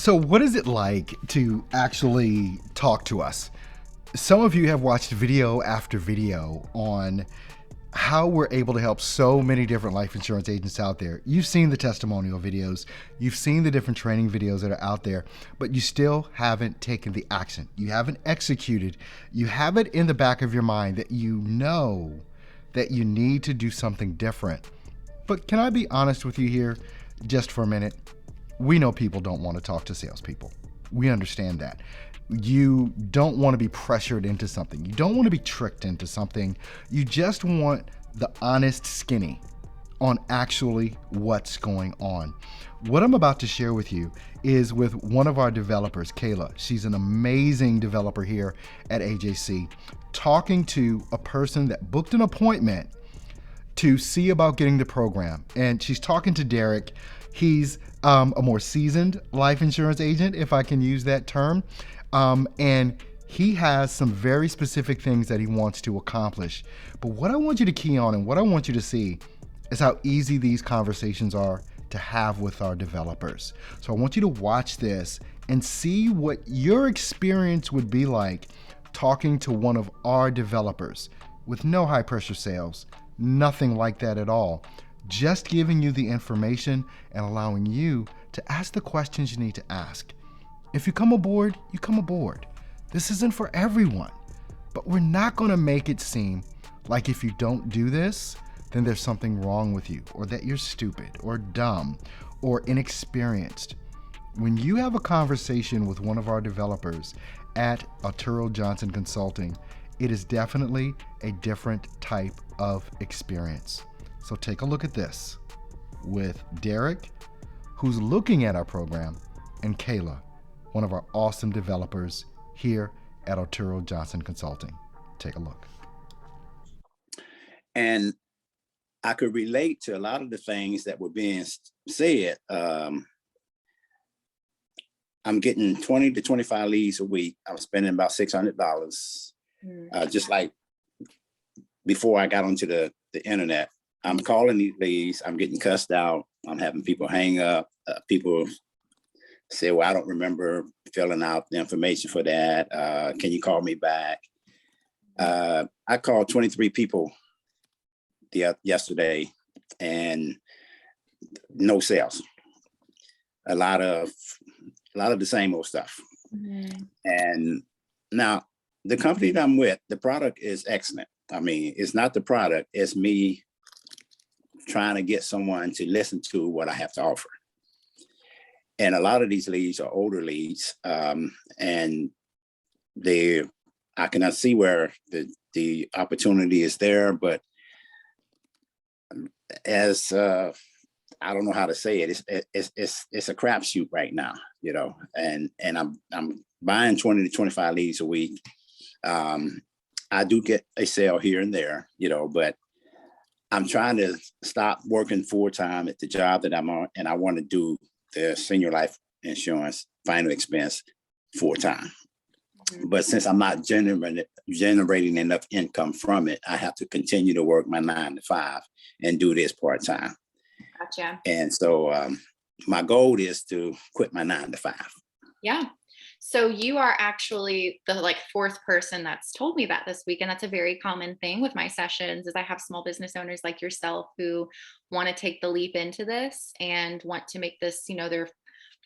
So, what is it like to actually talk to us? Some of you have watched video after video on how we're able to help so many different life insurance agents out there. You've seen the testimonial videos, you've seen the different training videos that are out there, but you still haven't taken the action. You haven't executed. You have it in the back of your mind that you know that you need to do something different. But can I be honest with you here just for a minute? We know people don't want to talk to salespeople. We understand that. You don't want to be pressured into something. You don't want to be tricked into something. You just want the honest skinny on actually what's going on. What I'm about to share with you is with one of our developers, Kayla. She's an amazing developer here at AJC, talking to a person that booked an appointment to see about getting the program. And she's talking to Derrick. He's a more seasoned life insurance agent, if I can use that term. And he has some very specific things that he wants to accomplish. But what I want you to key on and what I want you to see is how easy these conversations are to have with our developers. So I want you to watch this and see what your experience would be like talking to one of our developers with no high pressure sales, nothing like that at all. Just giving you the information and allowing you to ask the questions you need to ask. If you come aboard, you come aboard. This isn't for everyone, but we're not going to make it seem like if you don't do this, then there's something wrong with you, or that you're stupid or dumb or inexperienced. When you have a conversation with one of our developers at Arturo Johnson Consulting, it is definitely a different type of experience. So take a look at this with Derrick, who's looking at our program, and Kayla, one of our awesome developers here at Arturo Johnson Consulting. Take a look. And I could relate to a lot of the things that were being said. I'm getting 20 to 25 leads a week. I'm spending about $600. Just like before I got onto the internet, I'm calling these leads. I'm getting cussed out. I'm having people hang up. People say, well, I don't remember filling out the information for that. Can you call me back? I called 23 people yesterday and no sales. A lot of the same old stuff. Mm-hmm. And now the company that I'm with, the product is excellent. I mean, it's not the product, it's me trying to get someone to listen to what I have to offer. And a lot of these leads are older leads, and I cannot see where the opportunity is there, but as I don't know how to say it, it's a crapshoot right now, you know. And I'm buying 20 to 25 leads a week. I do get a sale here and there, you know, but I'm trying to stop working full time at the job that I'm on, and I want to do the senior life insurance final expense full time. Mm-hmm. But since I'm not generating enough income from it, I have to continue to work my 9 to 5 and do this part time. Gotcha. And so my goal is to quit my 9 to 5. Yeah. So you are actually the fourth person that's told me that this week. And that's a very common thing with my sessions is I have small business owners like yourself who want to take the leap into this and want to make this, you know, their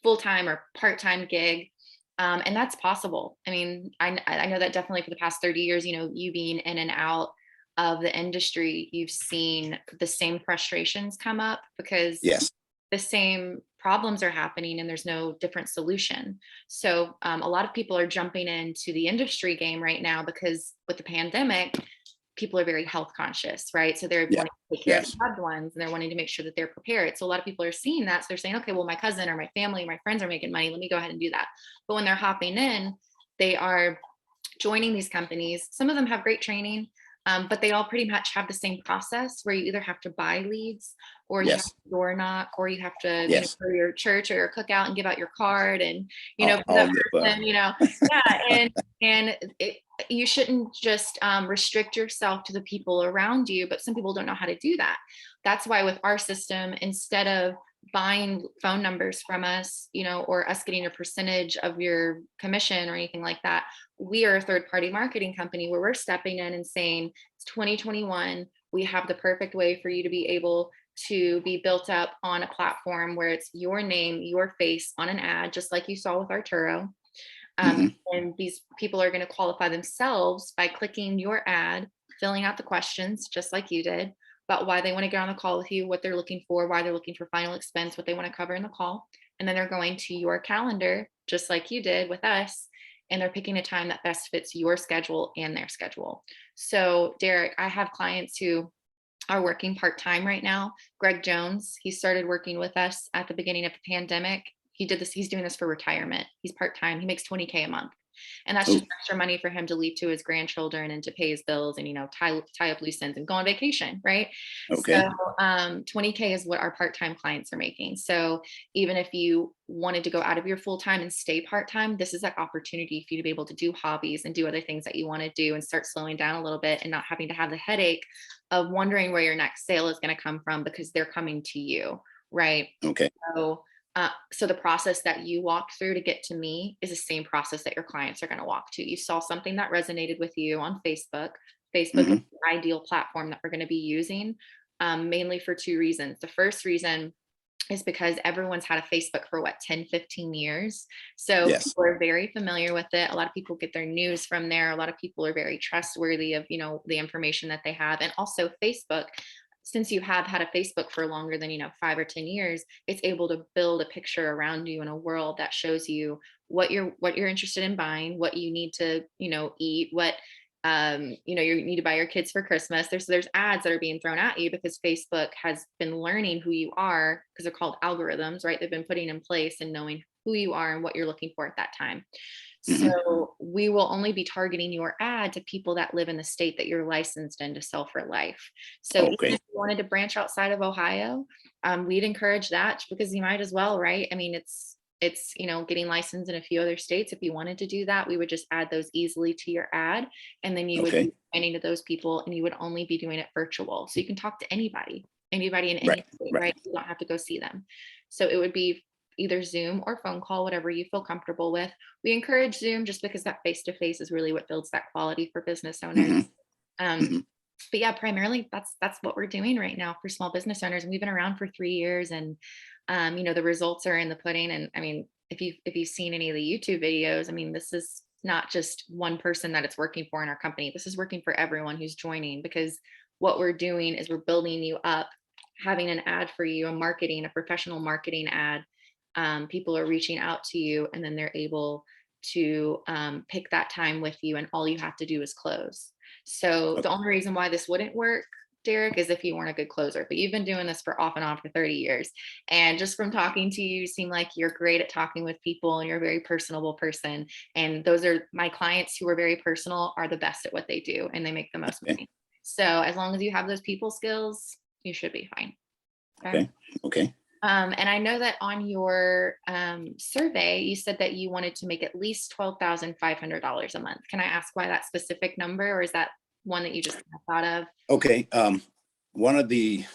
full-time or part-time gig. And that's possible. I mean, I know that definitely for the past 30 years, you know, you being in and out of the industry, you've seen the same frustrations come up because yes, the same problems are happening and there's no different solution. So a lot of people are jumping into the industry game right now because with the pandemic, people are very health conscious, right? So they're wanting to take care of their loved ones and they're wanting to make sure that they're prepared. So a lot of people are seeing that. So they're saying, okay, well, my cousin or my family, or my friends are making money. Let me go ahead and do that. But when they're hopping in, they are joining these companies. Some of them have great training, but they all pretty much have the same process where you either have to buy leads or you have to door knock, or you have to you know, go to your church or your cookout and give out your card and, you know, you know, and you shouldn't just restrict yourself to the people around you, but some people don't know how to do that. That's why with our system, instead of buying phone numbers from us, or us getting a percentage of your commission or anything like that. We are a third party marketing company where we're stepping in and saying, it's 2021. We have the perfect way for you to be able to be built up on a platform where it's your name, your face on an ad, just like you saw with Arturo. And these people are going to qualify themselves by clicking your ad, filling out the questions, just like you did, about why they want to get on the call with you, what they're looking for, why they're looking for final expense, what they want to cover in the call. And then they're going to your calendar, just like you did with us. And they're picking a time that best fits your schedule and their schedule. So Derrick, I have clients who are working part-time right now. Greg Jones, he started working with us at the beginning of the pandemic. He's doing this for retirement. He's part-time. He makes 20K a month. And that's just extra money for him to leave to his grandchildren and to pay his bills and, tie up loose ends and go on vacation. Right. Okay. So 20K is what our part-time clients are making. So even if you wanted to go out of your full-time and stay part-time, this is an opportunity for you to be able to do hobbies and do other things that you want to do and start slowing down a little bit and not having to have the headache of wondering where your next sale is going to come from because they're coming to you. Right. Okay. So the process that you walk through to get to me is the same process that your clients are going to walk to. You saw something that resonated with you on Facebook. Facebook is the ideal platform that we're going to be using, mainly for two reasons. The first reason is because everyone's had a Facebook for 10, 15 years. So people are very familiar with it. A lot of people get their news from there. A lot of people are very trustworthy of, the information that they have. And also Facebook, since you have had a Facebook for longer than 5 or 10 years, it's able to build a picture around you in a world that shows you what you're interested in buying, what you need to eat, what you need to buy your kids for Christmas. There's ads that are being thrown at you because Facebook has been learning who you are, because they're called algorithms, right? They've been putting in place and knowing who you are and what you're looking for at that time. So we will only be targeting your ad to people that live in the state that you're licensed in to sell for life. So even if you wanted to branch outside of Ohio, we'd encourage that because you might as well, right? I mean, it's getting licensed in a few other states. If you wanted to do that, we would just add those easily to your ad, and then you would be expanding to those people, and you would only be doing it virtual. So you can talk to anybody in any state, right? You don't have to go see them. So it would be either Zoom or phone call, whatever you feel comfortable with. We encourage Zoom just because that face-to-face is really what builds that quality for business owners. But yeah, primarily that's what we're doing right now for small business owners. And we've been around for 3 years, and the results are in the pudding. And I mean, if you've seen any of the YouTube videos, I mean, this is not just one person that it's working for in our company. This is working for everyone who's joining, because what we're doing is we're building you up, having an ad for you, a professional marketing ad. People are reaching out to you, and then they're able to pick that time with you, and all you have to do is close. So the only reason why this wouldn't work, Derrick, is if you weren't a good closer. But you've been doing this for off and on for 30 years. And just from talking to you, you seem like you're great at talking with people, and you're a very personable person. And those are my clients who are very personal, are the best at what they do, and they make the most money. So as long as you have those people skills, you should be fine. Okay. And I know that on your survey, you said that you wanted to make at least $12,500 a month. Can I ask why that specific number, or is that one that you just thought of? Okay. One of the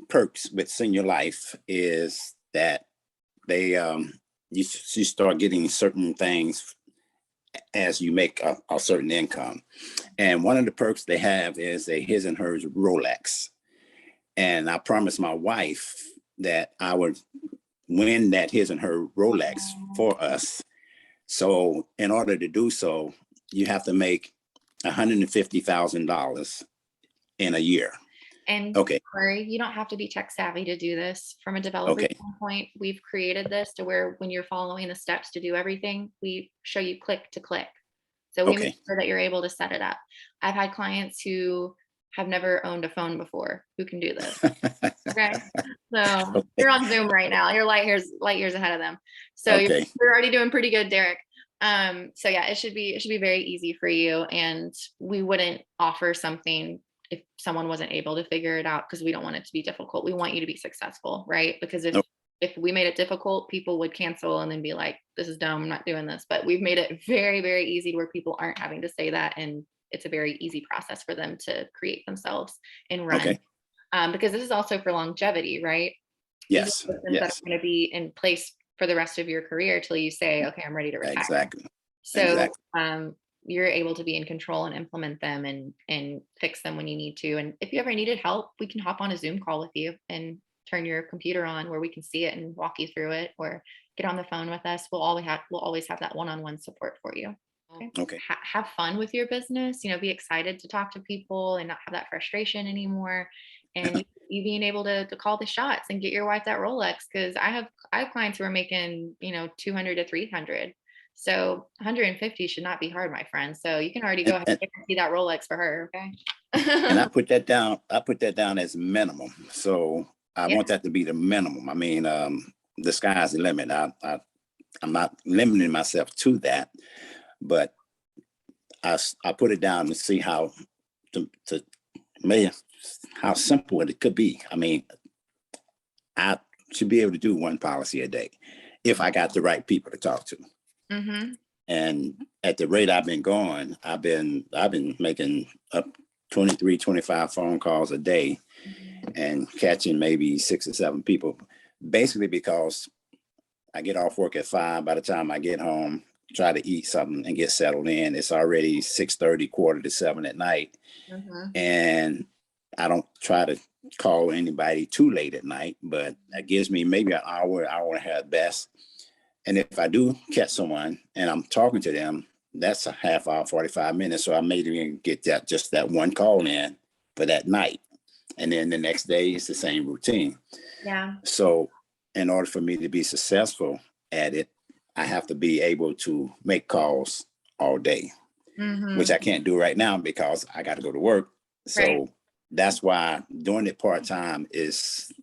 perks with Senior Life is that they you start getting certain things as you make a certain income. And one of the perks they have is a his and hers Rolex. And I promised my wife that I would win that his and her Rolex for us. So in order to do so, you have to make $150,000 in a year. And don't worry, you don't have to be tech savvy to do this. From a developer standpoint, we've created this to where when you're following the steps to do everything, we show you click to click. So we make sure that you're able to set it up. I've had clients who have never owned a phone before who can do this. Okay. So you're on Zoom right now. You're light years ahead of them. So you're already doing pretty good, Derrick. So yeah, it should be very easy for you. And we wouldn't offer something if someone wasn't able to figure it out, because we don't want it to be difficult. We want you to be successful, right? Because if we made it difficult, people would cancel and then be like, this is dumb, I'm not doing this. But we've made it very, very easy to where people aren't having to say that. And it's a very easy process for them to create themselves and run. Because this is also for longevity, right? These are Yes. systems that Yes. are going to be in place for the rest of your career till you say, okay, I'm ready to retire. Exactly. So Exactly. you're able to be in control and implement them and fix them when you need to. And if you ever needed help, we can hop on a Zoom call with you and turn your computer on where we can see it and walk you through it, or get on the phone with us. We'll always have that one-on-one support for you. Okay. Okay. Have fun with your business, be excited to talk to people and not have that frustration anymore. And you being able to call the shots and get your wife that Rolex. Cause I have clients who are making, 200 to 300. So 150 should not be hard, my friend. So you can already go And, ahead and and see that Rolex for her. Okay. and I put that down. I put that down as minimum. So I Yeah. want that to be the minimum. I mean, the sky's the limit. I'm not limiting myself to that, but I put it down to see how to maybe how simple it could be. I mean, I should be able to do one policy a day if I got the right people to talk to. Mm-hmm. And at the rate I've been going, I've been making up 23, 25 phone calls a day and catching maybe 6 or 7 people, basically because I get off work at 5. By the time I get home, try to eat something and get settled in, it's already 6:30, quarter to 7 at night. Mm-hmm. And I don't try to call anybody too late at night, but that gives me maybe an hour, hour and a half best. And if I do catch someone and I'm talking to them, that's a half hour, 45 minutes. So I may even get just that one call in for that night. And then the next day it's the same routine. Yeah. So in order for me to be successful at it, I have to be able to make calls all day, Mm-hmm. which I can't do right now because I got to go to work. So Right. that's why doing it part-time is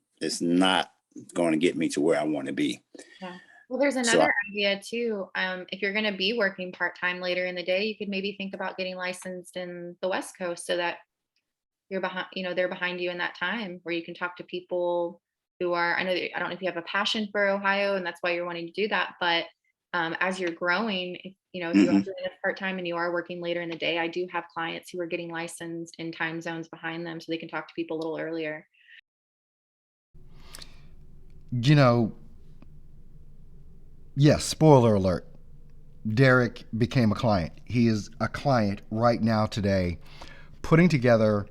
not going to get me to where I want to be. Yeah. Well, there's So another idea too. If you're going to be working part-time later in the day, you could maybe think about getting licensed in the West Coast so that you're behind, they're behind you in that time where you can talk to people who are, I don't know if you have a passion for Ohio and that's why you're wanting to do that, but as you're growing, if you are mhm. doing it part-time and you are working later in the day, I do have clients who are getting licensed in time zones behind them so they can talk to people a little earlier. You know, yes, spoiler alert. Derrick became a client. He is a client right now today, putting together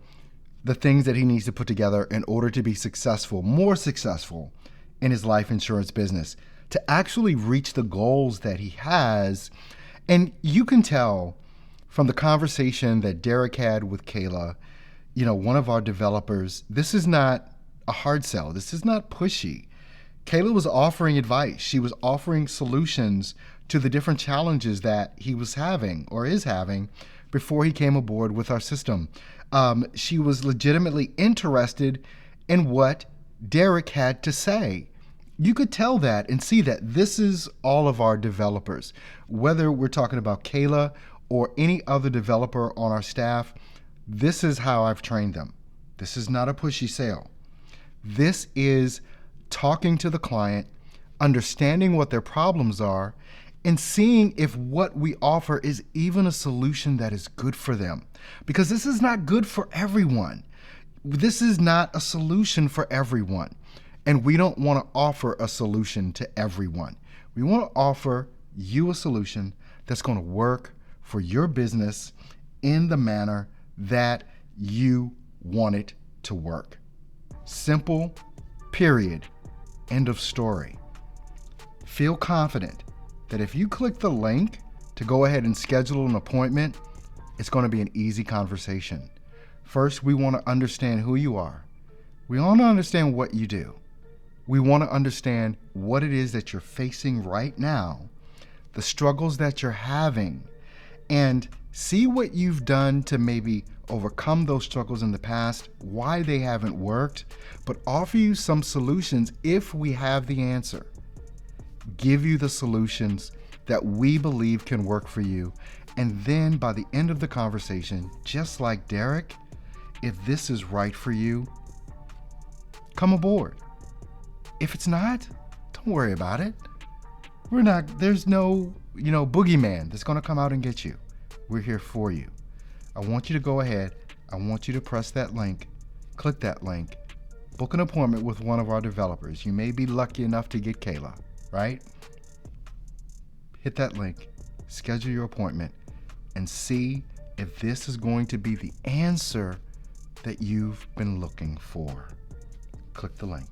the things that he needs to put together in order to be successful, more successful in his life insurance business, to actually reach the goals that he has. And you can tell from the conversation that Derrick had with Kayla, one of our developers, this is not a hard sell. This is not pushy. Kayla was offering advice. She was offering solutions to the different challenges that he was having or is having before he came aboard with our system. She was legitimately interested in what Derrick had to say. You could tell that and see that this is all of our developers. Whether we're talking about Kayla or any other developer on our staff, this is how I've trained them. This is not a pushy sale. This is talking to the client, understanding what their problems are, and seeing if what we offer is even a solution that is good for them. Because this is not good for everyone. This is not a solution for everyone. And we don't want to offer a solution to everyone. We want to offer you a solution that's going to work for your business in the manner that you want it to work. Simple, period. End of story. Feel confident that if you click the link to go ahead and schedule an appointment, it's going to be an easy conversation. First, we want to understand who you are. We want to understand what you do. We want to understand what it is that you're facing right now, the struggles that you're having, and see what you've done to maybe overcome those struggles in the past, why they haven't worked, but offer you some solutions if we have the answer. Give you the solutions that we believe can work for you. And then by the end of the conversation, just like Derrick, if this is right for you, come aboard. If it's not, don't worry about it. There's no, boogeyman that's going to come out and get you. We're here for you. I want you to go ahead. I want you to press that link, click that link, book an appointment with one of our developers. You may be lucky enough to get Kayla, right? Hit that link, schedule your appointment, and see if this is going to be the answer that you've been looking for. Click the link.